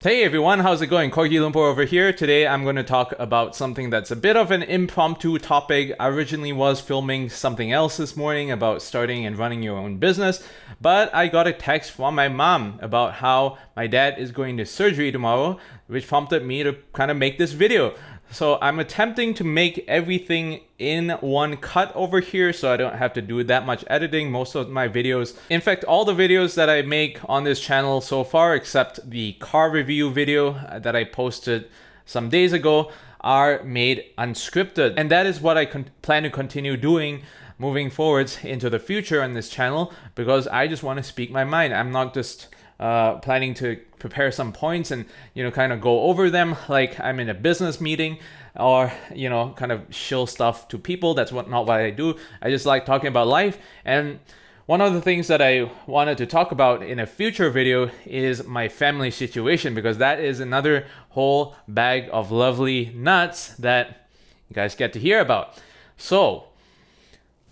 Hey everyone, how's it going? Corgi Lumpur over here. Today I'm going to talk about something that's a bit of an impromptu topic. I originally was filming something else this morning about starting and running your own business, but I got a text from my mom about how my dad is going to surgery tomorrow, which prompted me to kind of make this video. So I'm attempting to make everything in one cut over here so I don't have to do that much editing. Most of my videos, in fact, all the videos that I make on this channel so far, except the car review video that I posted some days ago, are made unscripted. And that is what I plan to continue doing moving forwards into the future on this channel, because I just want to speak my mind. I'm not just planning to prepare some points and kind of go over them like I'm in a business meeting, or kind of shill stuff to people. That's not what I do. I just like talking about life. And one of the things that I wanted to talk about in a future video is my family situation, because that is another whole bag of lovely nuts that you guys get to hear about. So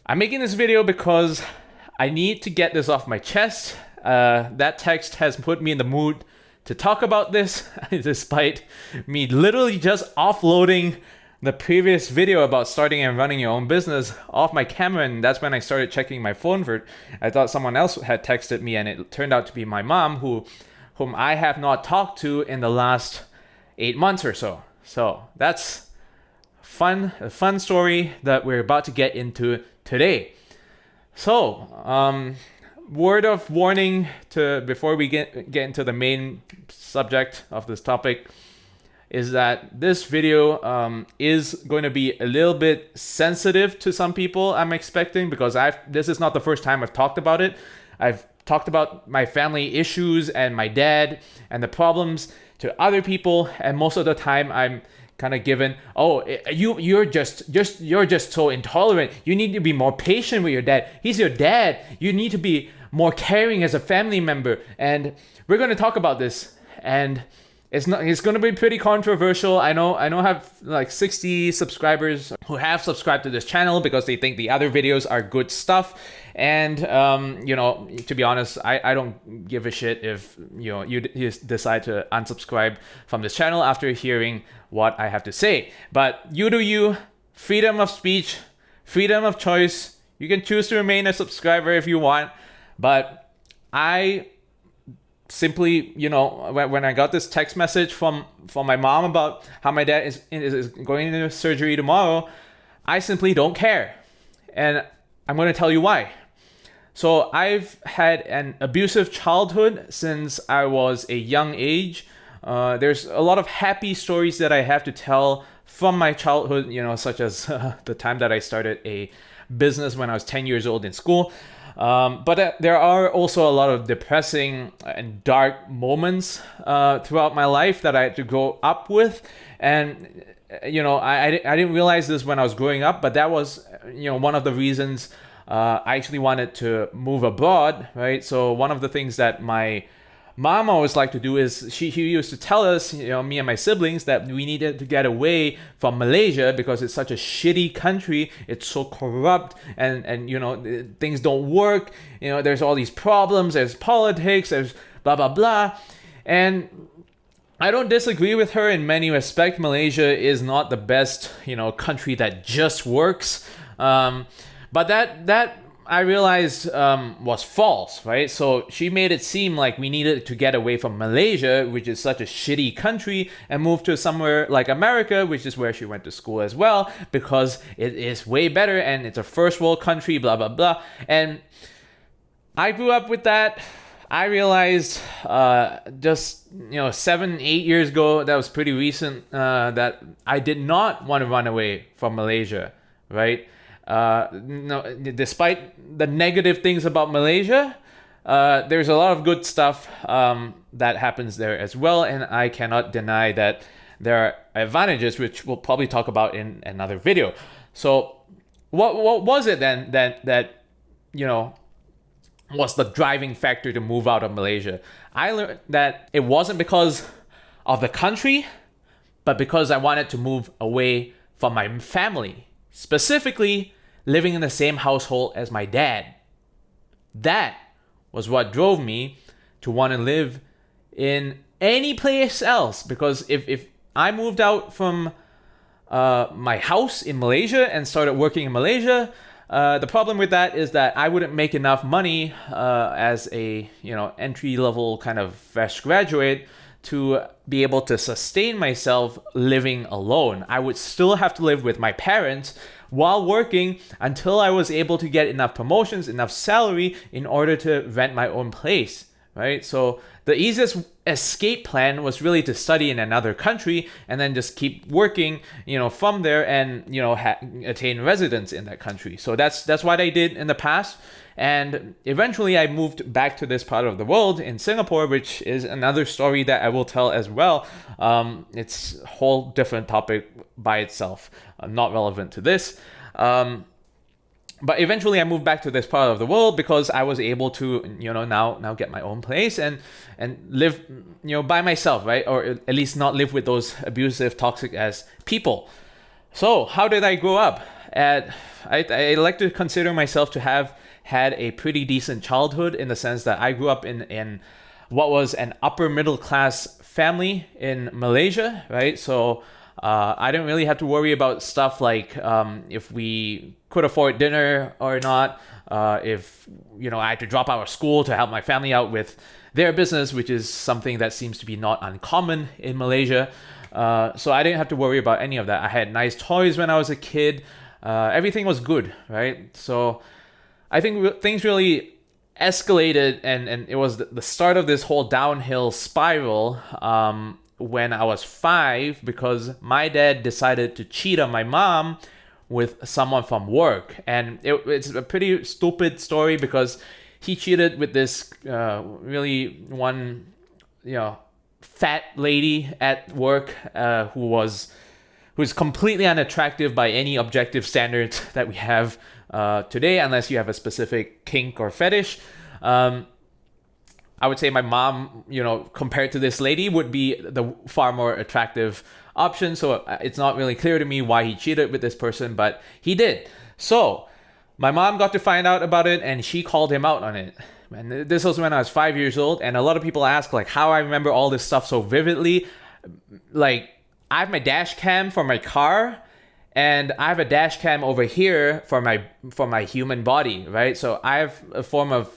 I'm making this video because I need to get this off my chest. That text has put me in the mood to talk about this, despite me literally just offloading the previous video about starting and running your own business off my camera. And that's when I started checking my phone for it. I thought someone else had texted me, and it turned out to be my mom, whom I have not talked to in the last 8 months or so. So that's a fun story that we're about to get into today. So, word of warning before we get into the main subject of this topic is that this video is going to be a little bit sensitive to some people, I'm expecting, because this is not the first time I've talked about it. I've talked about my family issues and my dad and the problems to other people, and most of the time I'm kind of given, you're just so intolerant. You need to be more patient with your dad. He's your dad. You need to be more caring as a family member. And we're going to talk about this, and it's going to be pretty controversial. I know I have like 60 subscribers who have subscribed to this channel because they think the other videos are good stuff. And to be honest, I don't give a shit if you decide to unsubscribe from this channel after hearing what I have to say. But you do you. Freedom of speech, freedom of choice. You can choose to remain a subscriber if you want. But I simply, when I got this text message from my mom about how my dad is going into surgery tomorrow, I simply don't care. And I'm going to tell you why. So I've had an abusive childhood since I was a young age. There's a lot of happy stories that I have to tell from my childhood, such as the time that I started a business when I was 10 years old in school. But there are also a lot of depressing and dark moments throughout my life that I had to grow up with. And, I didn't realize this when I was growing up, but that was, one of the reasons I actually wanted to move abroad, right? So one of the things that my mom always liked to do is she used to tell us, me and my siblings, that we needed to get away from Malaysia because it's such a shitty country. It's so corrupt, and things don't work. There's all these problems. There's politics. There's blah blah blah, and I don't disagree with her in many respects. Malaysia is not the best, country that just works. But that I realized was false, right? So she made it seem like we needed to get away from Malaysia, which is such a shitty country, and move to somewhere like America, which is where she went to school as well, because it is way better and it's a first world country, blah, blah, blah. And I grew up with that. I realized just 7-8 years ago, that was pretty recent, that I did not want to run away from Malaysia, right? No, despite the negative things about Malaysia, there's a lot of good stuff that happens there as well, and I cannot deny that there are advantages, which we'll probably talk about in another video. So what was it then that was the driving factor to move out of Malaysia? I learned that it wasn't because of the country, but because I wanted to move away from my family, specifically living in the same household as my dad. That was what drove me to want to live in any place else, because if I moved out from my house in Malaysia and started working in Malaysia, the problem with that is that I wouldn't make enough money as a entry level kind of fresh graduate to be able to sustain myself living alone. I would still have to live with my parents while working until I was able to get enough promotions, enough salary in order to rent my own place, right? So the easiest escape plan was really to study in another country and then just keep working, from there and, attain residence in that country. So that's what I did in the past. And eventually I moved back to this part of the world in Singapore, which is another story that I will tell as well. It's a whole different topic by itself, not relevant to this. But eventually I moved back to this part of the world because I was able to, now get my own place and live, by myself, right? Or at least not live with those abusive, toxic as people. So how did I grow up? I like to consider myself to have had a pretty decent childhood, in the sense that I grew up in what was an upper middle class family in Malaysia, right? So I didn't really have to worry about stuff like if we could afford dinner or not, if I had to drop out of school to help my family out with their business, which is something that seems to be not uncommon in Malaysia. So I didn't have to worry about any of that. I had nice toys when I was a kid. Everything was good, right? So I think things really escalated, and it was the start of this whole downhill spiral when I was 5, because my dad decided to cheat on my mom with someone from work. And it's a pretty stupid story, because he cheated with this really one fat lady at work who's completely unattractive by any objective standards that we have today, unless you have a specific kink or fetish. I would say my mom, compared to this lady, would be the far more attractive option. So it's not really clear to me why he cheated with this person, but he did. So my mom got to find out about it, and she called him out on it. And this was when I was 5 years old. And a lot of people ask how I remember all this stuff so vividly. I have my dash cam for my car, and I have a dash cam over here for my human body, right? So I have a form of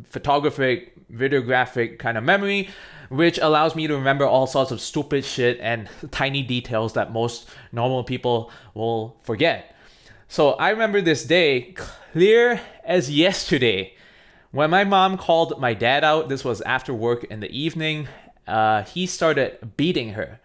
photographic, videographic kind of memory, which allows me to remember all sorts of stupid shit and tiny details that most normal people will forget. So I remember this day clear as yesterday when my mom called my dad out. This was after work in the evening. He started beating her.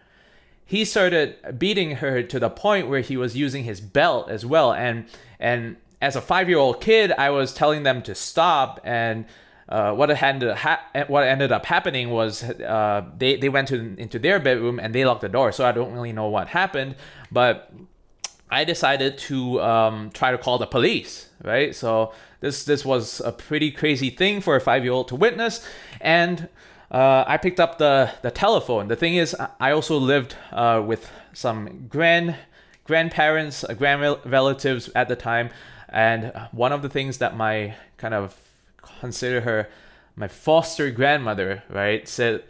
He started beating her to the point where he was using his belt as well. And as a 5-year-old kid, I was telling them to stop. And what ended up happening was they went into their bedroom and they locked the door. So I don't really know what happened, but I decided to try to call the police, right? So this was a pretty crazy thing for a 5-year-old to witness. And I picked up the telephone. The thing is, I also lived with some grandparents, relatives at the time. And one of the things that my kind of consider her my foster grandmother, right, said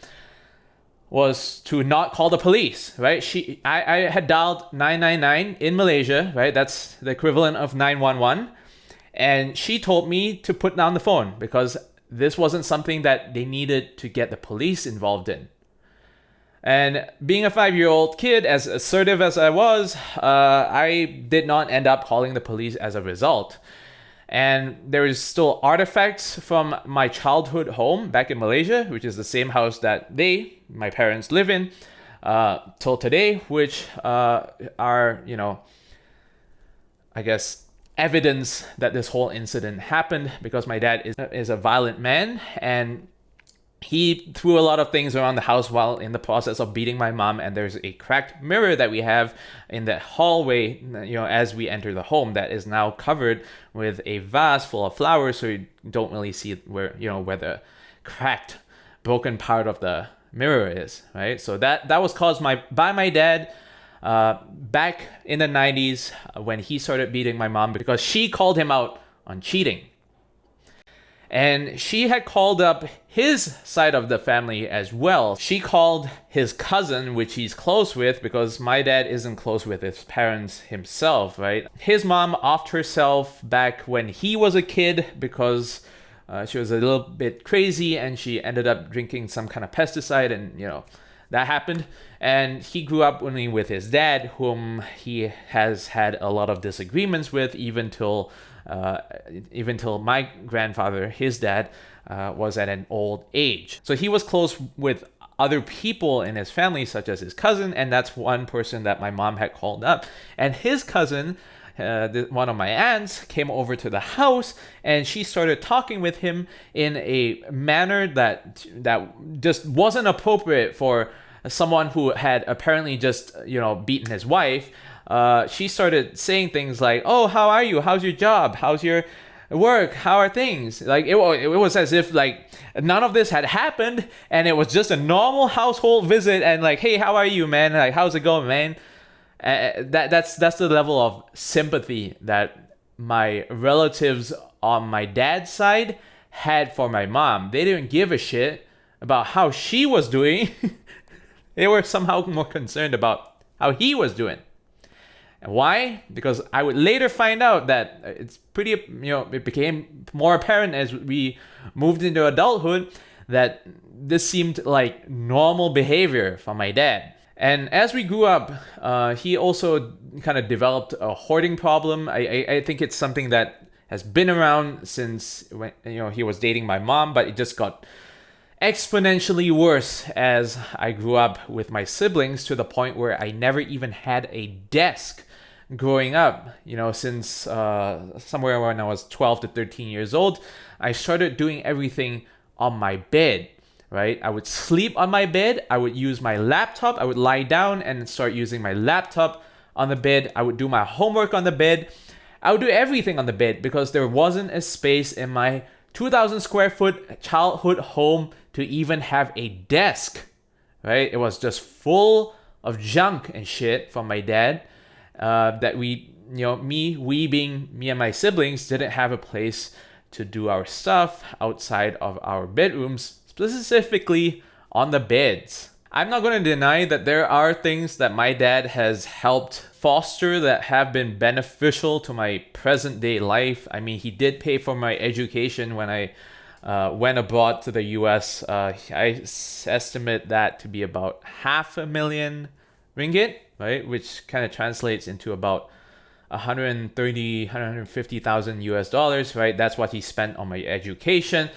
was to not call the police, right? I had dialed 999 in Malaysia, right? That's the equivalent of 911. And she told me to put down the phone because this wasn't something that they needed to get the police involved in. And being a 5-year-old kid, as assertive as I was, I did not end up calling the police as a result. And there is still artifacts from my childhood home back in Malaysia, which is the same house that my parents, live in till today, which are, I guess, evidence that this whole incident happened, because my dad is a violent man, and he threw a lot of things around the house while in the process of beating my mom. And there's a cracked mirror that we have in the hallway, as we enter the home, that is now covered with a vase full of flowers, so you don't really see where the cracked, broken part of the mirror is, right? So that was caused by my dad back in the 90s when he started beating my mom because she called him out on cheating. And she had called up his side of the family as well. She called his cousin, which he's close with, because my dad isn't close with his parents himself, right? His mom offed herself back when he was a kid because she was a little bit crazy and she ended up drinking some kind of pesticide, and that happened. And he grew up only with his dad, whom he has had a lot of disagreements with, even till my grandfather, his dad, was at an old age. So he was close with other people in his family, such as his cousin, and that's one person that my mom had called up. And his cousin, one of my aunts, came over to the house, and she started talking with him in a manner that just wasn't appropriate for someone who had apparently just beaten his wife. She started saying things like, "Oh, how are you? How's your job? How's your work? How are things?" Like it was as if like none of this had happened, and it was just a normal household visit. And like, "Hey, how are you, man? Like, how's it going, man?" That's the level of sympathy that my relatives on my dad's side had for my mom. They didn't give a shit about how she was doing. They were somehow more concerned about how he was doing. And why? Because I would later find out that it's pretty, it became more apparent as we moved into adulthood that this seemed like normal behavior for my dad. And as we grew up, he also kind of developed a hoarding problem. I think it's something that has been around since when he was dating my mom, but it just got exponentially worse as I grew up with my siblings, to the point where I never even had a desk growing up. Since somewhere when I was 12 to 13 years old, I started doing everything on my bed, right? I would sleep on my bed. I would use my laptop. I would lie down and start using my laptop on the bed. I would do my homework on the bed. I would do everything on the bed because there wasn't a space in my 2,000 square foot childhood home to even have a desk, right? It was just full of junk and shit from my dad that we being me and my siblings, didn't have a place to do our stuff outside of our bedrooms, specifically on the beds. I'm not going to deny that there are things that my dad has helped foster that have been beneficial to my present day life. I mean, he did pay for my education when I went abroad to the US. I estimate that to be about 500,000 ringgit, right? Which kind of translates into about 150,000 US dollars, right? That's what he spent on my education.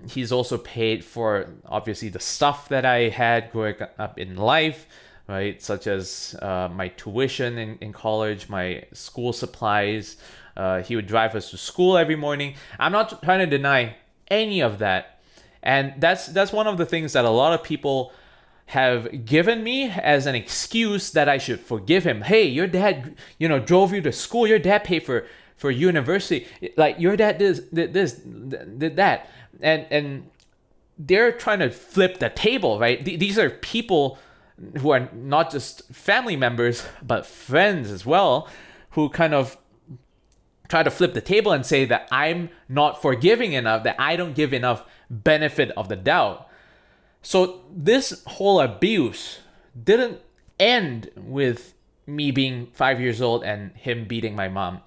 He's also paid for, obviously, the stuff that I had growing up in life, right? Such as my tuition in college, my school supplies. He would drive us to school every morning. I'm not trying to deny any of that. And that's one of the things that a lot of people have given me as an excuse that I should forgive him. Hey, your dad, drove you to school. Your dad paid for university. Like, your dad did this, did that. And they're trying to flip the table, right? These are people who are not just family members, but friends as well, who kind of try to flip the table and say that I'm not forgiving enough, that I don't give enough benefit of the doubt. So this whole abuse didn't end with me being 5 years old and him beating my mom.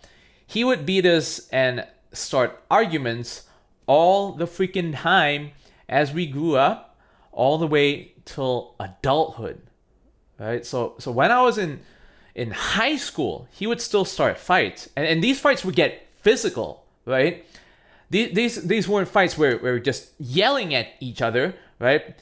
He would beat us and start arguments all the freaking time as we grew up, all the way till adulthood, right? So when I was in high school, he would still start fights, and these fights would get physical, right? These weren't fights where we're just yelling at each other, right?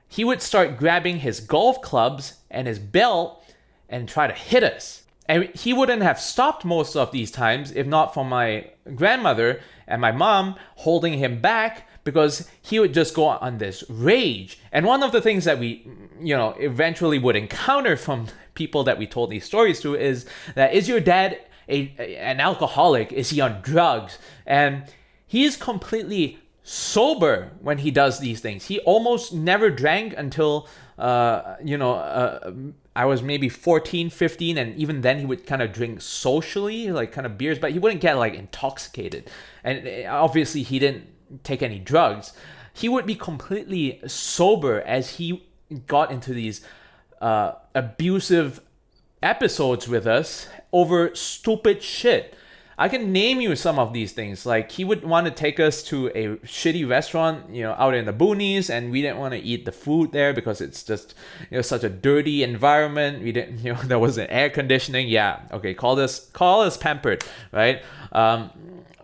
He would start grabbing his golf clubs and his belt and try to hit us. And he wouldn't have stopped most of these times if not for my grandmother and my mom holding him back, because he would just go on this rage. And one of the things that we, eventually would encounter from people that we told these stories to is that, is your dad an alcoholic? Is he on drugs? And he's completely sober when he does these things. He almost never drank until I was maybe 14, 15, and even then he would kind of drink socially, like kind of beers, but he wouldn't get like intoxicated. And obviously he didn't take any drugs. He would be completely sober as he got into these abusive episodes with us over stupid shit. I can name you some of these things. Like, he would want to take us to a shitty restaurant, out in the boonies, and we didn't want to eat the food there because it's just, such a dirty environment. We didn't, there wasn't air conditioning. Yeah, okay, call us pampered, right?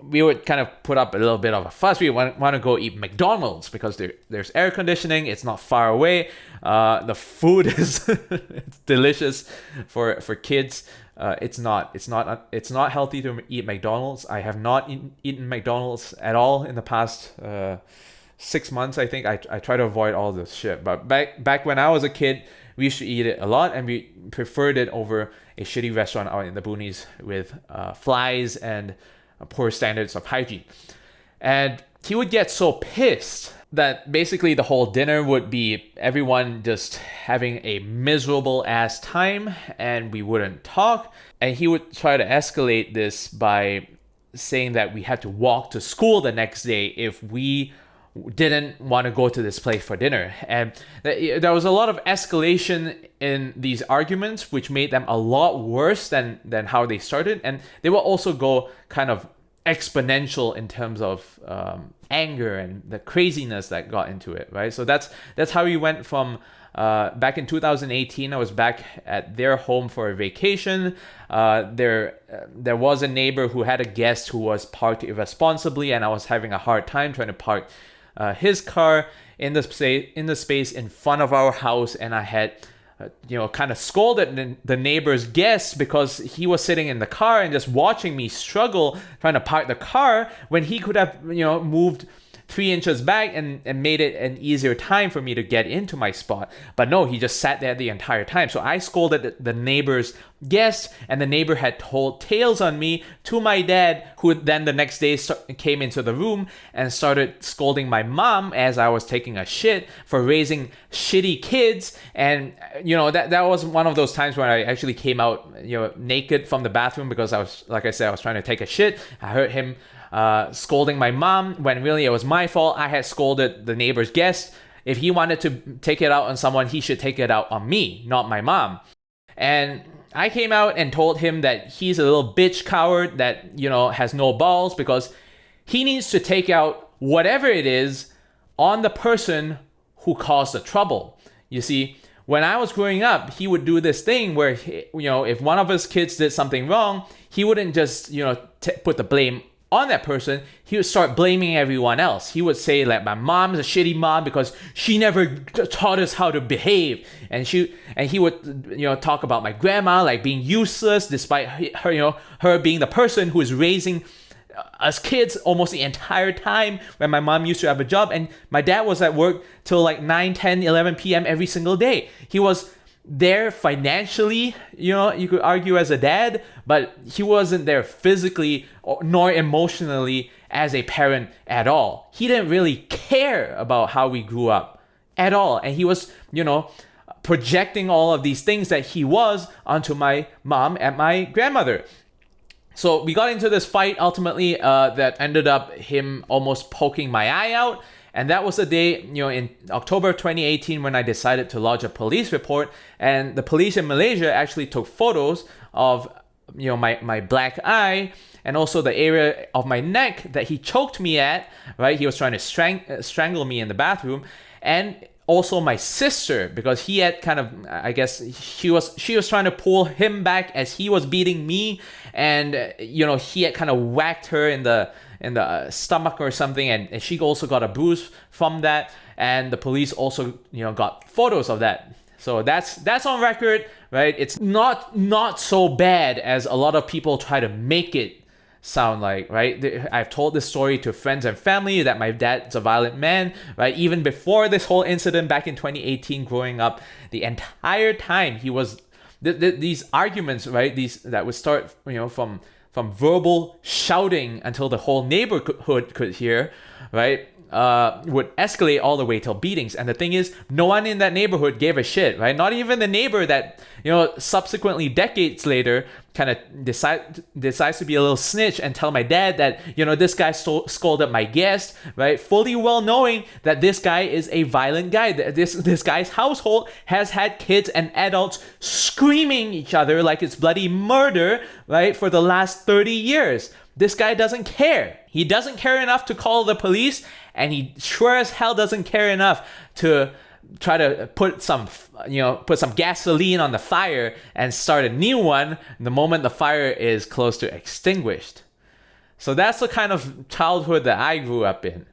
We would kind of put up a little bit of a fuss. We want to go eat McDonald's because there's air conditioning. It's not far away. The food is it's delicious for kids. It's not healthy to eat McDonald's. I have not eaten McDonald's at all in the past 6 months. I think I try to avoid all this shit. But back when I was a kid, we used to eat it a lot, and we preferred it over a shitty restaurant out in the boonies with flies and poor standards of hygiene. And he would get so pissed that basically the whole dinner would be everyone just having a miserable ass time, and we wouldn't talk. And he would try to escalate this by saying that we had to walk to school the next day if we didn't want to go to this place for dinner. And there was a lot of escalation in these arguments, which made them a lot worse than how they started. And they will also go kind of exponential in terms of anger and the craziness that got into it, right? So that's how we went from back in 2018. I was back at their home for a vacation. There was a neighbor who had a guest who was parked irresponsibly, and I was having a hard time trying to park his car in the space in front of our house, and I had kind of scolded the neighbor's guest because he was sitting in the car and just watching me struggle trying to park the car when he could have moved 3 inches back and made it an easier time for me to get into my spot. But no, he just sat there the entire time. So I scolded the neighbor's guest, and the neighbor had told tales on me to my dad, who then the next day came into the room and started scolding my mom as I was taking a shit for raising shitty kids. And that was one of those times when I actually came out naked from the bathroom because I was trying to take a shit. I heard him scolding my mom when really it was my fault. I had scolded the neighbor's guest. If he wanted to take it out on someone, he should take it out on me, not my mom. And I came out and told him that he's a little bitch coward that, has no balls, because he needs to take out whatever it is on the person who caused the trouble. You see, when I was growing up, he would do this thing where, if one of his kids did something wrong, he wouldn't just, put the blame on that person. He would start blaming everyone else. He would say, like, my mom's a shitty mom because she never taught us how to behave. And he would, talk about my grandma like being useless, despite her being the person who is raising us kids almost the entire time when my mom used to have a job. And my dad was at work till like 9, 10, 11 p.m. every single day. He was there financially, you could argue, as a dad, but he wasn't there physically nor emotionally as a parent at all. He didn't really care about how we grew up at all. And he was, projecting all of these things that he was onto my mom and my grandmother. So we got into this fight ultimately that ended up him almost poking my eye out. And that was the day, in October 2018, when I decided to lodge a police report. And the police in Malaysia actually took photos of, my black eye and also the area of my neck that he choked me at, right? He was trying to strangle me in the bathroom. And also my sister, because he had kind of, I guess, she was trying to pull him back as he was beating me. And, he had kind of whacked her in the stomach or something, and she also got a bruise from that. And the police also got photos of that. So that's on record, right? It's not so bad as a lot of people try to make it sound like, right? I've told this story to friends and family that my dad's a violent man, right? Even before this whole incident back in 2018, growing up, the entire time he was these arguments, right? These that would start from verbal shouting until the whole neighborhood could hear, right? would escalate all the way till beatings. And the thing is, no one in that neighborhood gave a shit, right? Not even the neighbor that, subsequently decades later kind of decides to be a little snitch and tell my dad that, this guy scolded my guest, right? Fully well knowing that this guy is a violent guy. This guy's household has had kids and adults screaming each other like it's bloody murder, right? For the last 30 years. This guy doesn't care. He doesn't care enough to call the police, and he sure as hell doesn't care enough to try to put some gasoline on the fire and start a new one the moment the fire is close to extinguished. So that's the kind of childhood that I grew up in.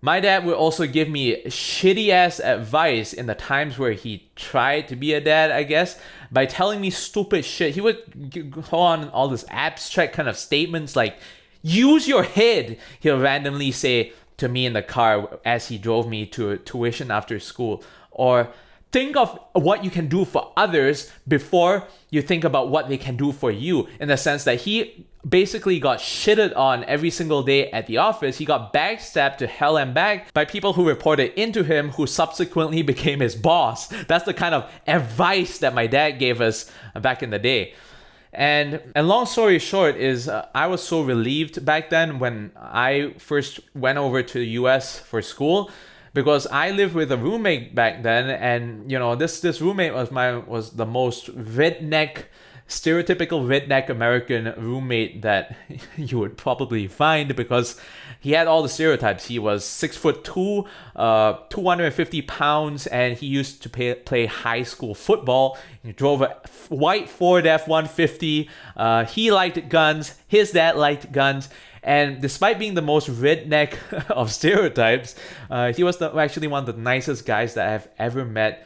My dad would also give me shitty ass advice in the times where he tried to be a dad, I guess, by telling me stupid shit. He would go on all this abstract kind of statements like, use your head, he'll randomly say to me in the car as he drove me to tuition after school. Or think of what you can do for others before you think about what they can do for you. In the sense that he basically got shitted on every single day at the office. He got backstabbed to hell and back by people who reported into him, who subsequently became his boss. That's the kind of advice that my dad gave us back in the day. And long story short is I was so relieved back then when I first went over to the US for school, because I lived with a roommate back then, and this roommate was the most stereotypical redneck American roommate that you would probably find, because he had all the stereotypes. He was 6'2", 250 pounds, and he used to play high school football. He drove a white Ford F-150. He liked guns. His dad liked guns. And despite being the most redneck of stereotypes, he was actually one of the nicest guys that I've ever met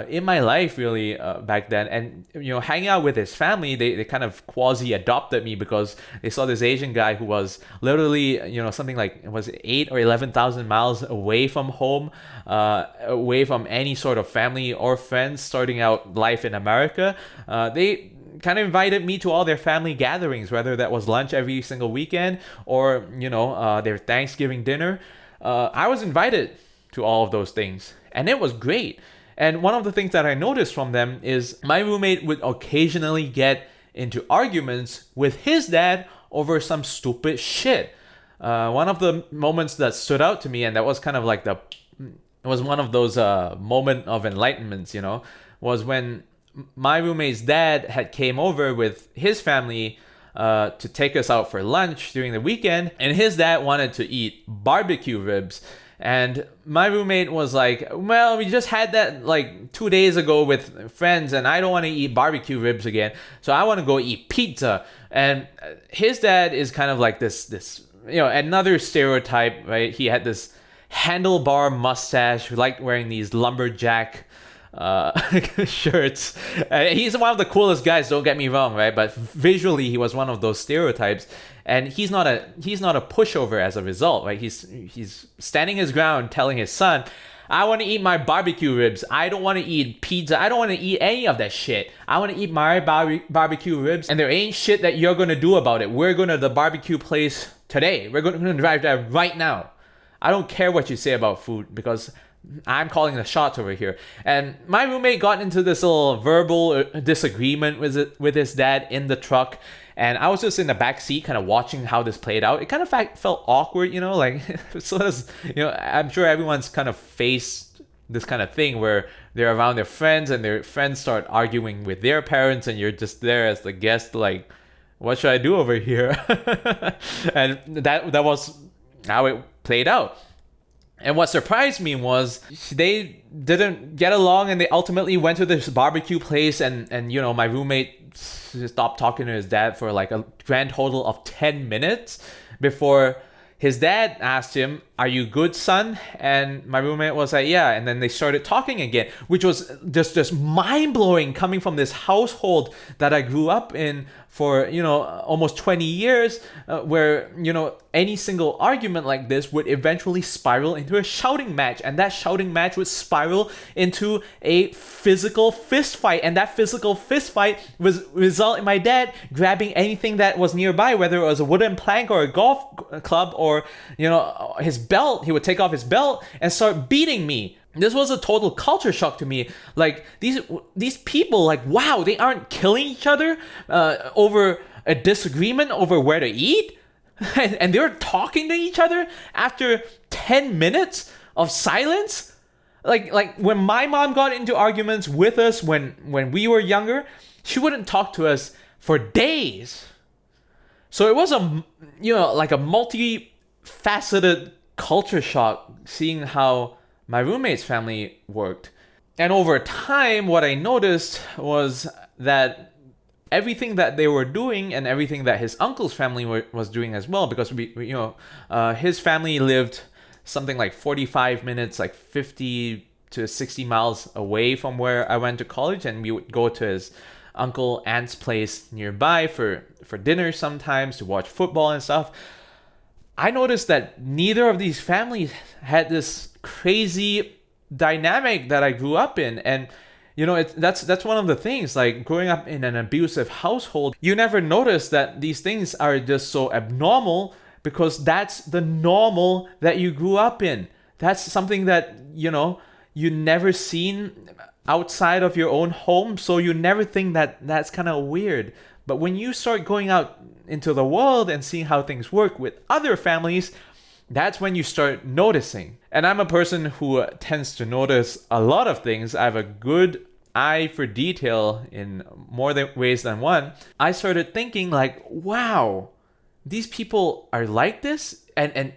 in my life, really, back then. And hanging out with his family, they kind of quasi-adopted me, because they saw this Asian guy who was literally something like, was it 8,000 or 11,000 miles away from home, away from any sort of family or friends, starting out life in America. They kind of invited me to all their family gatherings, whether that was lunch every single weekend or their Thanksgiving dinner. I was invited to all of those things, and it was great. And one of the things that I noticed from them is my roommate would occasionally get into arguments with his dad over some stupid shit. One of the moments that stood out to me, and that was kind of like it was one of those moment of enlightenments, was when my roommate's dad had came over with his family to take us out for lunch during the weekend, and his dad wanted to eat barbecue ribs. And my roommate was like, well, we just had that like 2 days ago with friends, and I don't want to eat barbecue ribs again, so I want to go eat pizza. And his dad is kind of like this another stereotype, right? He had this handlebar mustache, liked wearing these lumberjack shirts. He's one of the coolest guys, don't get me wrong, right? But visually he was one of those stereotypes, and he's not a pushover as a result, right? He's standing his ground, telling his son, I want to eat my barbecue ribs. I don't want to eat pizza. I don't want to eat any of that shit. I want to eat my barbecue ribs, and there ain't shit that you're going to do about it. We're going to the barbecue place today. We're going to drive there right now. I don't care what you say about food, because I'm calling the shots over here. And my roommate got into this little verbal disagreement with his dad in the truck, and I was just in the back seat kind of watching how this played out. It kind of felt awkward, like so does, I'm sure everyone's kind of faced this kind of thing where they're around their friends and their friends start arguing with their parents, and you're just there as the guest like, what should I do over here? And that was how it played out. And what surprised me was they didn't get along, and they ultimately went to this barbecue place, and my roommate stopped talking to his dad for like a grand total of 10 minutes before his dad asked him, are you good, son? And my roommate was like, yeah. And then they started talking again, which was just mind-blowing, coming from this household that I grew up in for, almost 20 years, where, any single argument like this would eventually spiral into a shouting match. And that shouting match would spiral into a physical fist fight. And that physical fist fight was result in my dad grabbing anything that was nearby, whether it was a wooden plank or a golf club or or, his belt, he would take off his belt and start beating me. This was a total culture shock to me. Like, these people, like, wow, they aren't killing each other over a disagreement over where to eat? And they're talking to each other after 10 minutes of silence? Like when my mom got into arguments with us when we were younger, she wouldn't talk to us for days. So it was a multifaceted culture shock seeing how my roommate's family worked. And over time, what I noticed was that everything that they were doing and everything that his uncle's family was doing as well, because his family lived something like 45 minutes, like 50 to 60 miles away from where I went to college, and we would go to his uncle, aunt's place nearby for dinner sometimes to watch football and stuff. I noticed that neither of these families had this crazy dynamic that I grew up in. And that's one of the things, like growing up in an abusive household, you never notice that these things are just so abnormal because that's the normal that you grew up in. That's something that, you never seen outside of your own home, so you never think that that's kind of weird. But when you start going out into the world and seeing how things work with other families, that's when you start noticing. And I'm a person who tends to notice a lot of things. I have a good eye for detail in more ways than one. I started thinking like, wow, these people are like this? And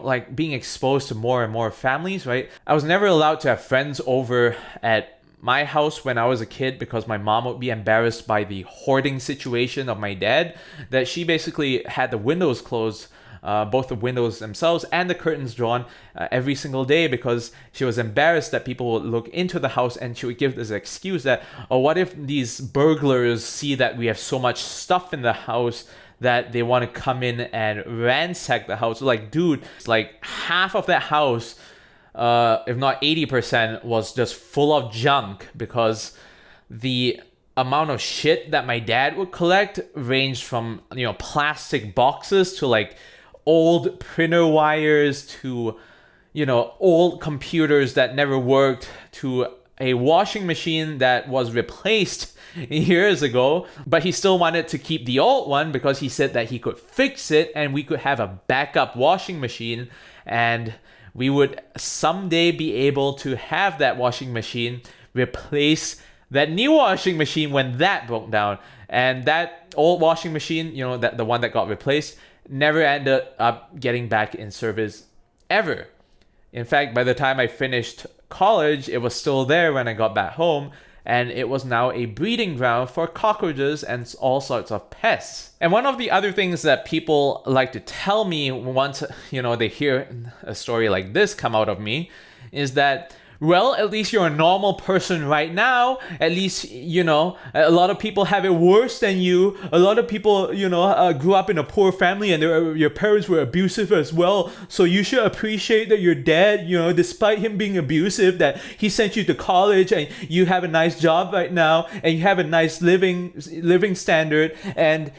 like being exposed to more and more families, right? I was never allowed to have friends over at my house when I was a kid because my mom would be embarrassed by the hoarding situation of my dad, that she basically had the windows closed, both the windows themselves and the curtains drawn every single day, because she was embarrassed that people would look into the house, and she would give this excuse that, oh, what if these burglars see that we have so much stuff in the house that they want to come in and ransack the house. Like, dude, it's like half of that house, if not 80%, was just full of junk, because the amount of shit that my dad would collect ranged from, plastic boxes to like old printer wires to, old computers that never worked to a washing machine that was replaced years ago, but he still wanted to keep the old one because he said that he could fix it and we could have a backup washing machine, and we would someday be able to have that washing machine replace that new washing machine when that broke down. And that old washing machine, that the one that got replaced, never ended up getting back in service ever. In fact, by the time I finished college, it was still there when I got back home, and it was now a breeding ground for cockroaches and all sorts of pests. And one of the other things that people like to tell me once, they hear a story like this come out of me is that, well, at least you're a normal person right now. At least, a lot of people have it worse than you. A lot of people, grew up in a poor family and your parents were abusive as well. So you should appreciate that your dad, despite him being abusive, that he sent you to college and you have a nice job right now and you have a nice living standard and,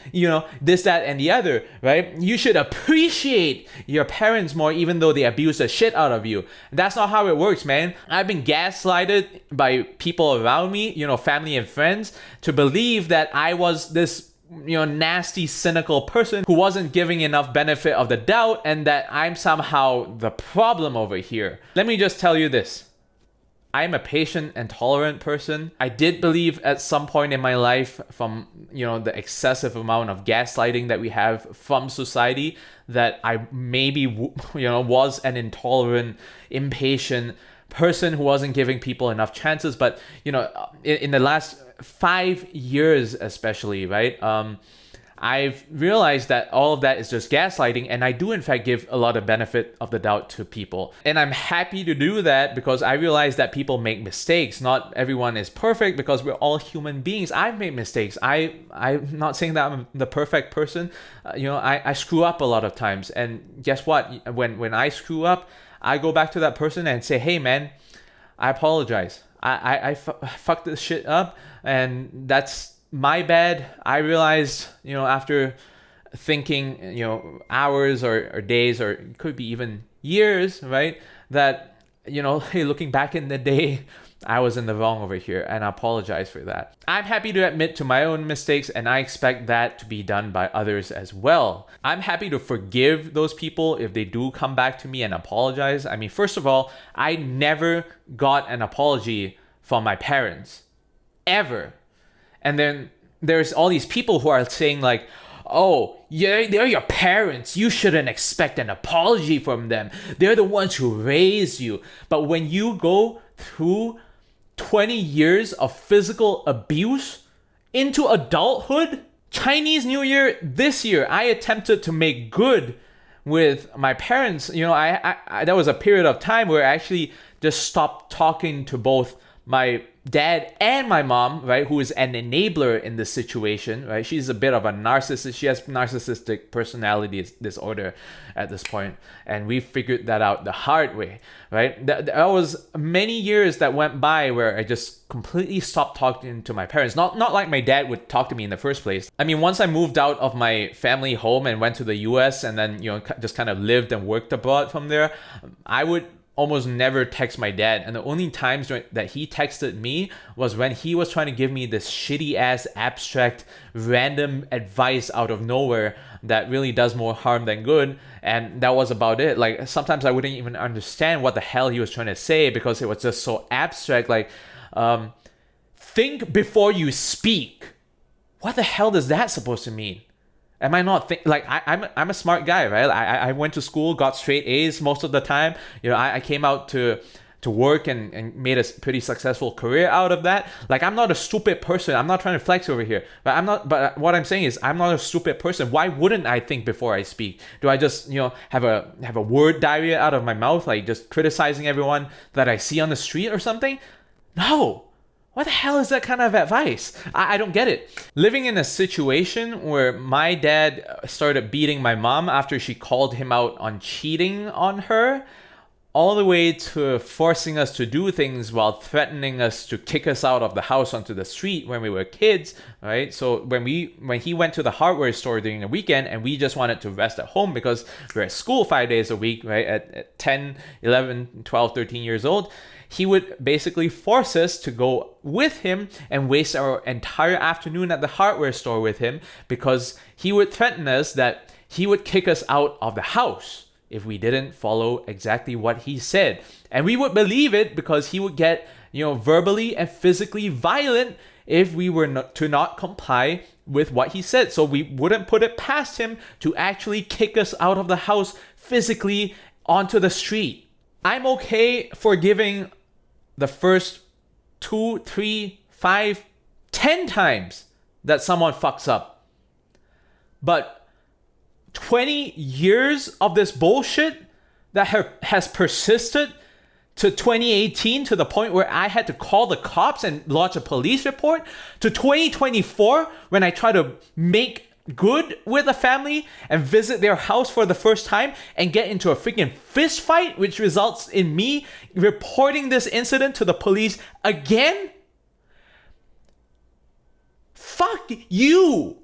this, that, and the other, right? You should appreciate your parents more even though they abuse the shit out of you. That's not how it works, man. I've been gaslighted by people around me, family and friends, to believe that I was this, nasty, cynical person who wasn't giving enough benefit of the doubt and that I'm somehow the problem over here. Let me just tell you this. I'm a patient and tolerant person. I did believe at some point in my life, from, the excessive amount of gaslighting that we have from society, that I maybe, was an intolerant, impatient person who wasn't giving people enough chances. But in the last 5 years especially, right, I've realized that all of that is just gaslighting, and I do in fact give a lot of benefit of the doubt to people, and I'm happy to do that because I realize that people make mistakes. Not everyone is perfect because we're all human beings. I've made mistakes. I'm not saying that I'm the perfect person. I screw up a lot of times, and guess what, when I screw up, I go back to that person and say, hey man, I apologize. I fucked this shit up, and that's my bad. I realized, after thinking, hours or days, or it could be even years, right? That, hey, looking back in the day, I was in the wrong over here, and I apologize for that. I'm happy to admit to my own mistakes, and I expect that to be done by others as well. I'm happy to forgive those people if they do come back to me and apologize. I mean, first of all, I never got an apology from my parents, ever. And then there's all these people who are saying like, oh, yeah, they're your parents. You shouldn't expect an apology from them. They're the ones who raised you. But when you go through 20 years of physical abuse into adulthood, Chinese New Year this year, I attempted to make good with my parents. I there was a period of time where I actually just stopped talking to both my dad and my mom, right, who is an enabler in this situation, right? She's a bit of a narcissist. She has narcissistic personality disorder at this point, and we figured that out the hard way, right? There was many years that went by where I just completely stopped talking to my parents. Not like my dad would talk to me in the first place. I mean, once I moved out of my family home and went to the US and then, just kind of lived and worked abroad from there, I would almost never text my dad, and the only times that he texted me was when he was trying to give me this shitty ass abstract random advice out of nowhere that really does more harm than good, and that was about it. Like, sometimes I wouldn't even understand what the hell he was trying to say because it was just so abstract. Like, think before you speak. What the hell does that supposed to mean? Am I not I'm a smart guy, right? I went to school, got straight A's most of the time. I came out to work and made a pretty successful career out of that. Like, I'm not a stupid person. I'm not trying to flex over here, but what I'm saying is I'm not a stupid person. Why wouldn't I think before I speak? Do I just, have a word diarrhea out of my mouth, like just criticizing everyone that I see on the street or something? No. What the hell is that kind of advice? I don't get it. Living in a situation where my dad started beating my mom after she called him out on cheating on her, all the way to forcing us to do things while threatening us to kick us out of the house onto the street when we were kids, right? So when he went to the hardware store during the weekend and we just wanted to rest at home because we're at school 5 days a week, right? At 10, 11, 12, 13 years old, he would basically force us to go with him and waste our entire afternoon at the hardware store with him because he would threaten us that he would kick us out of the house if we didn't follow exactly what he said. And we would believe it because he would get, verbally and physically violent if we were to not comply with what he said. So we wouldn't put it past him to actually kick us out of the house physically onto the street. I'm okay forgiving the first 2, 3, 5, 10 times that someone fucks up. But 20 years of this bullshit that has persisted to 2018 to the point where I had to call the cops and lodge a police report, to 2024 when I try to make good with a family and visit their house for the first time and get into a freaking fist fight, which results in me reporting this incident to the police again. Fuck you.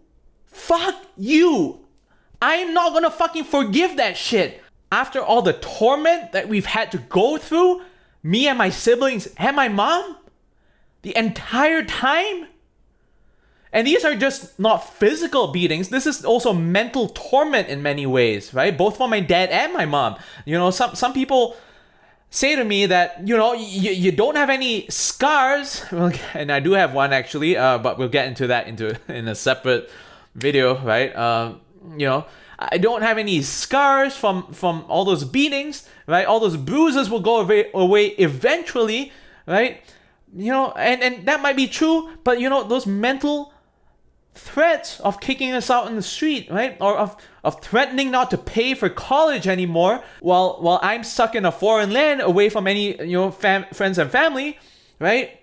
Fuck you. I am not gonna fucking forgive that shit. After all the torment that we've had to go through, me and my siblings and my mom, the entire time. And these are just not physical beatings. This is also mental torment in many ways, right? Both for my dad and my mom. Some people say to me that, you don't have any scars. And I do have one actually, but we'll get into that in a separate video, right? I don't have any scars from all those beatings, right? All those bruises will go away eventually, right? And that might be true, but those mental threats of kicking us out in the street, right? Or of threatening not to pay for college anymore while I'm stuck in a foreign land away from any, friends and family, right?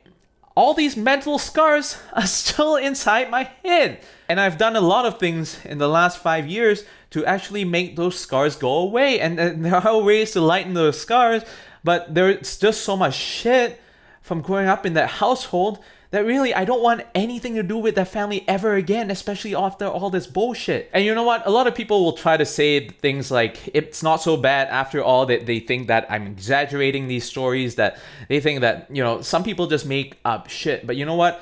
All these mental scars are still inside my head. And I've done a lot of things in the last 5 years to actually make those scars go away. And there are ways to lighten those scars, but there's just so much shit from growing up in that household that really I don't want anything to do with that family ever again, especially after all this bullshit. And you know what? A lot of people will try to say things like, it's not so bad after all, that they think that I'm exaggerating these stories, that they think that, you know, some people just make up shit. But you know what?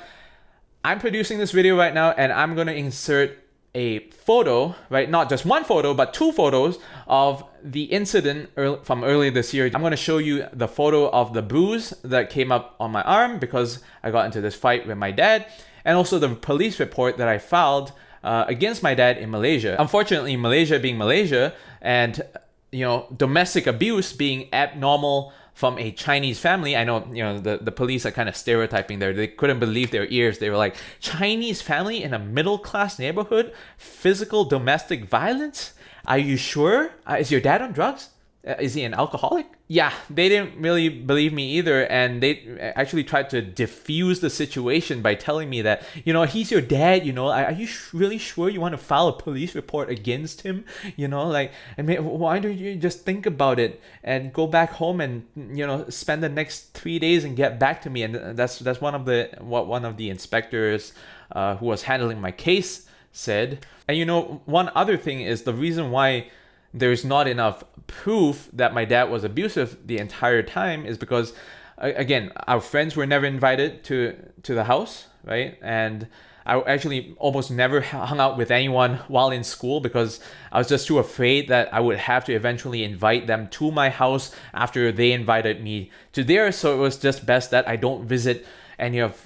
I'm producing this video right now and I'm going to insert a photo, right? Not just one photo, but two photos of the incident from earlier this year. I'm going to show you the photo of the bruise that came up on my arm because I got into this fight with my dad, and also the police report that I filed against my dad in Malaysia. Unfortunately, Malaysia being Malaysia, and you know, domestic abuse being abnormal from a Chinese family. I know, you know, the police are kind of stereotyping there. They couldn't believe their ears. They were like, Chinese family in a middle-class neighborhood? Physical domestic violence? Are you sure? Is your dad on drugs? Is he an alcoholic? Yeah, they didn't really believe me either, and they actually tried to diffuse the situation by telling me that, you know, he's your dad, you know, are you really sure you want to file a police report against him? You know, like, I mean, why don't you just think about it and go back home and, you know, spend the next 3 days and get back to me? And that's one of the inspectors who was handling my case said. And you know, one other thing is the reason why there's not enough proof that my dad was abusive the entire time is because, again, our friends were never invited to the house, right? And I actually almost never hung out with anyone while in school because I was just too afraid that I would have to eventually invite them to my house after they invited me to theirs. So it was just best that I don't visit any of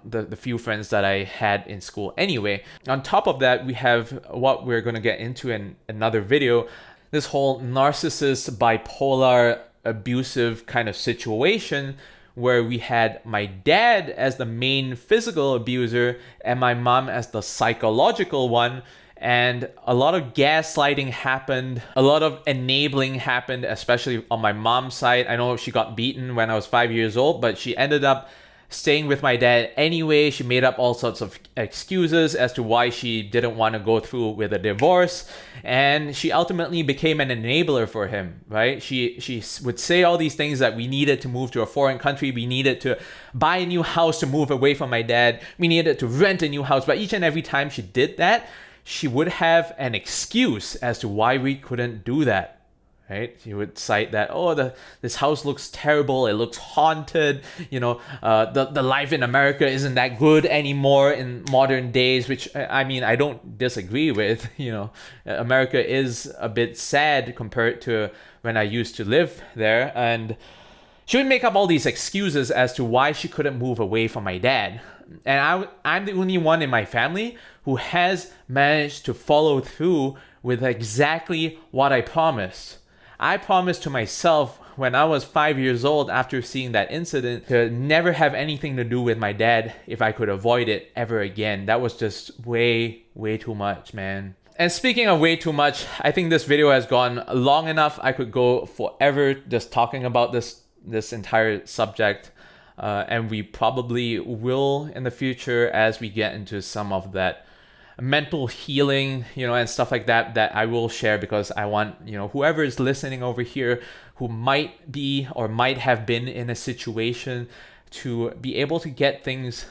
the few friends that I had in school anyway. On top of that, we have what we're going to get into in another video, this whole narcissist, bipolar, abusive kind of situation where we had my dad as the main physical abuser and my mom as the psychological one. And a lot of gaslighting happened, a lot of enabling happened, especially on my mom's side. I know she got beaten when I was 5 years old, but she ended up staying with my dad anyway. She made up all sorts of excuses as to why she didn't want to go through with a divorce, and she ultimately became an enabler for him, right? She would say all these things that we needed to move to a foreign country, we needed to buy a new house to move away from my dad, we needed to rent a new house. But each and every time she did that, she would have an excuse as to why we couldn't do that. Right? She would cite that, this house looks terrible, it looks haunted, you know, the life in America isn't that good anymore in modern days, which, I mean, I don't disagree with. You know, America is a bit sad compared to when I used to live there. And she would make up all these excuses as to why she couldn't move away from my dad. And I'm the only one in my family who has managed to follow through with exactly what I promised. I promised to myself when I was 5 years old after seeing that incident to never have anything to do with my dad if I could avoid it ever again. That was just way too much, man. And speaking of way too much, I think this video has gone long enough. I could go forever just talking about this entire subject. And we probably will in the future as we get into some of that mental healing, you know, and stuff like that I will share, because I want, you know, whoever is listening over here who might be or might have been in a situation to be able to get things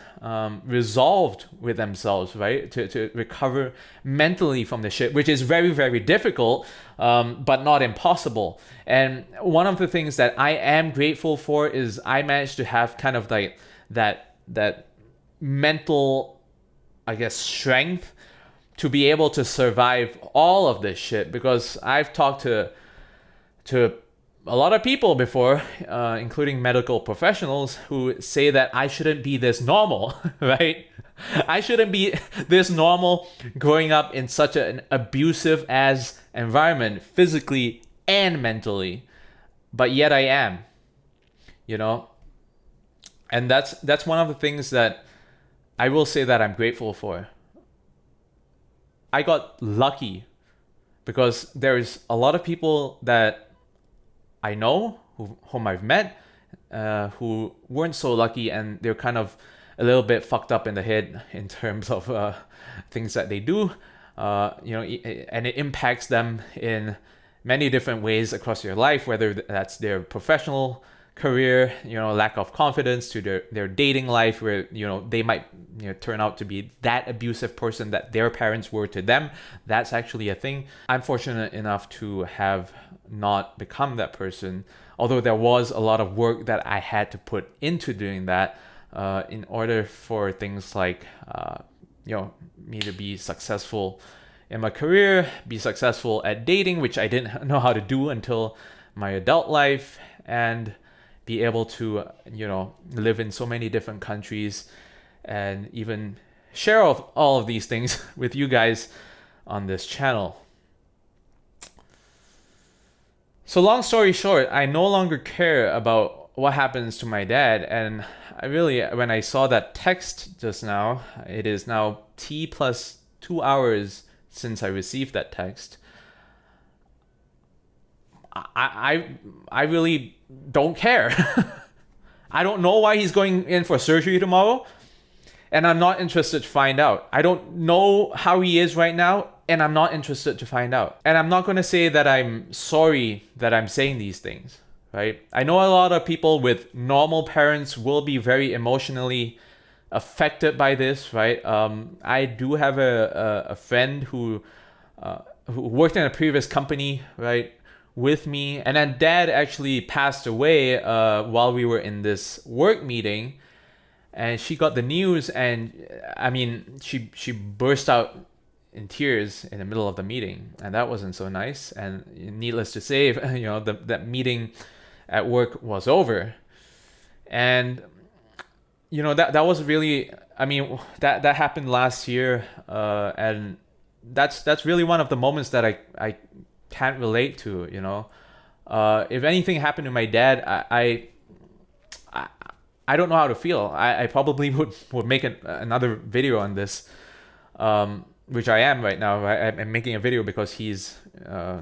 resolved with themselves, right? To recover mentally from the shit, which is very difficult, but not impossible. And one of the things that I am grateful for is I managed to have kind of like that mental, I guess, strength to be able to survive all of this shit, because I've talked to a lot of people before, including medical professionals, who say that I shouldn't be this normal, right? I shouldn't be this normal growing up in such an abusive as environment, physically and mentally, but yet I am, you know? And that's one of the things that I will say that I'm grateful for. I got lucky because there's a lot of people that I know, whom I've met, who weren't so lucky, and they're kind of a little bit fucked up in the head in terms of things that they do, you know, and it impacts them in many different ways across their life, whether that's their professional career, lack of confidence, to their dating life, where, they might turn out to be that abusive person that their parents were to them. That's actually a thing. I'm fortunate enough to have not become that person, although there was a lot of work that I had to put into doing that in order for things like, me to be successful in my career, be successful at dating, which I didn't know how to do until my adult life, and be able to, live in so many different countries and even share all of these things with you guys on this channel. So long story short, I no longer care about what happens to my dad. And I really, when I saw that text just now, it is now T plus 2 hours since I received that text. I really don't care. I don't know why he's going in for surgery tomorrow, and I'm not interested to find out. I don't know how he is right now, and I'm not interested to find out. And I'm not going to say that I'm sorry that I'm saying these things, right? I know a lot of people with normal parents will be very emotionally affected by this, right? I do have a friend who worked in a previous company, right, with me, and then dad actually passed away while we were in this work meeting, and she got the news, and I mean, she burst out in tears in the middle of the meeting, and that wasn't so nice. And needless to say, that meeting at work was over, and that was really, I mean, that happened last year, and that's really one of the moments that I can't relate to. If anything happened to my dad, I don't know how to feel. I probably would make another video on this, which I am right now. I'm making a video because he's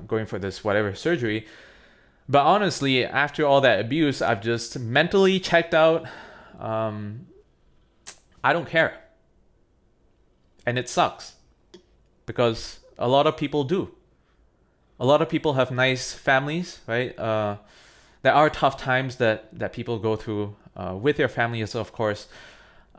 going for this whatever surgery. But honestly, after all that abuse, I've just mentally checked out. I don't care. And it sucks, because a lot of people do. A lot of people have nice families, right? There are tough times that people go through with their families, of course.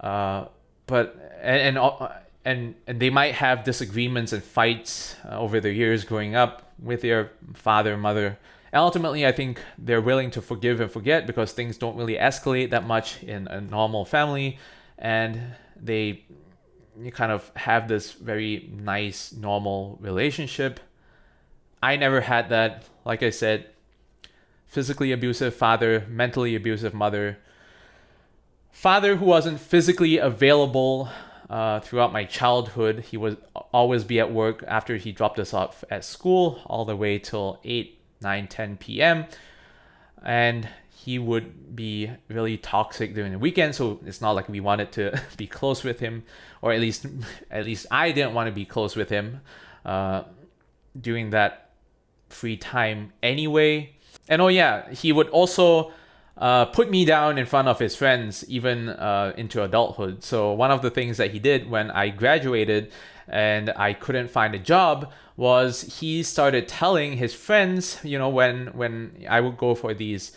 But they might have disagreements and fights over the years growing up with their father, mother. And ultimately, I think they're willing to forgive and forget, because things don't really escalate that much in a normal family, and you kind of have this very nice, normal relationship. I never had that. Like I said, physically abusive father, mentally abusive mother, father who wasn't physically available throughout my childhood. He would always be at work after he dropped us off at school all the way till 8, 9, 10 p.m. And he would be really toxic during the weekend, so it's not like we wanted to be close with him, or at least I didn't want to be close with him during that free time anyway. And oh yeah, he would also put me down in front of his friends, even into adulthood. So one of the things that he did when I graduated and I couldn't find a job was he started telling his friends, when I would go for these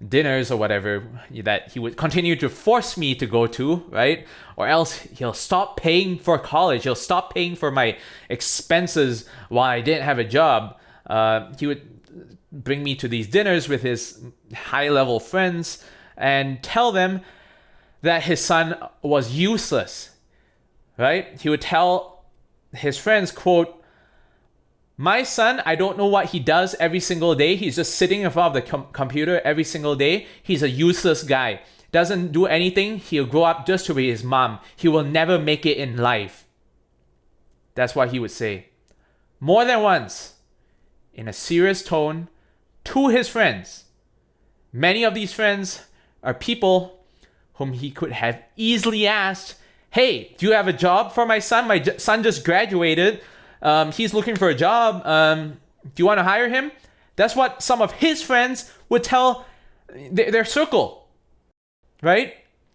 dinners or whatever, that he would continue to force me to go to, right? Or else he'll stop paying for college. He'll stop paying for my expenses while I didn't have a job. He would bring me to these dinners with his high-level friends and tell them that his son was useless, right? He would tell his friends, quote, "My son, I don't know what he does every single day. He's just sitting in front of the computer every single day. He's a useless guy. Doesn't do anything. He'll grow up just to be his mom. He will never make it in life." That's what he would say. More than once, in a serious tone, to his friends. Many of these friends are people whom he could have easily asked, "Hey, do you have a job for my son? My son just graduated. He's looking for a job. Do you want to hire him?" That's what some of his friends would tell their circle, right?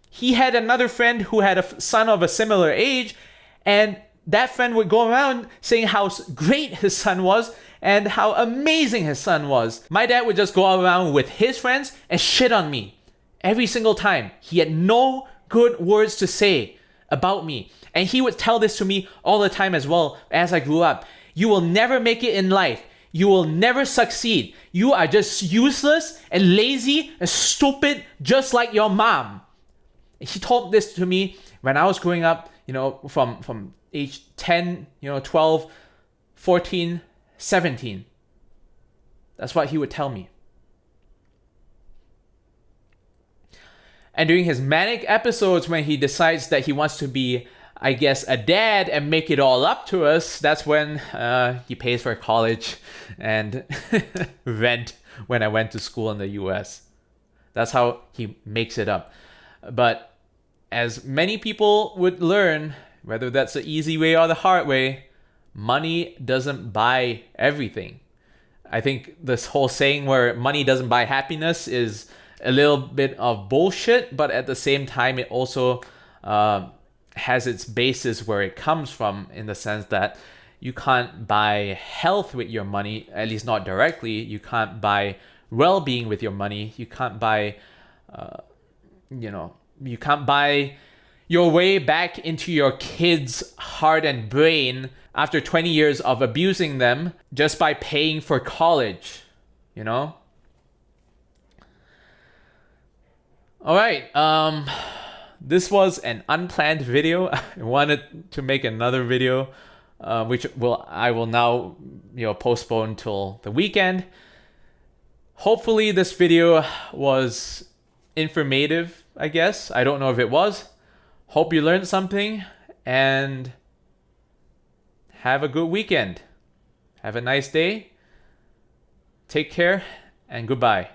He had another friend who had a son of a similar age, and that friend would go around saying how great his son was and how amazing his son was. My dad would just go around with his friends and shit on me every single time. He had no good words to say about me. And he would tell this to me all the time as well as I grew up. You will never make it in life. You will never succeed. You are just useless and lazy and stupid, just like your mom. He told this to me when I was growing up, from age 10, 12, 14, 17. That's what he would tell me. And during his manic episodes, when he decides that he wants to be, I guess, a dad and make it all up to us, that's when he pays for college and rent when I went to school in the US. That's how he makes it up. But as many people would learn, whether that's the easy way or the hard way, money doesn't buy everything. I think this whole saying where money doesn't buy happiness is a little bit of bullshit, but at the same time, it also has its basis where it comes from, in the sense that you can't buy health with your money, at least not directly. You can't buy well-being with your money. You can't buy, you can't buy your way back into your kid's heart and brain after 20 years of abusing them just by paying for college, All right, this was an unplanned video. I wanted to make another video, which I will now postpone till the weekend. Hopefully this video was informative, I guess. I don't know if it was. Hope you learned something, and have a good weekend. Have a nice day. Take care, and goodbye.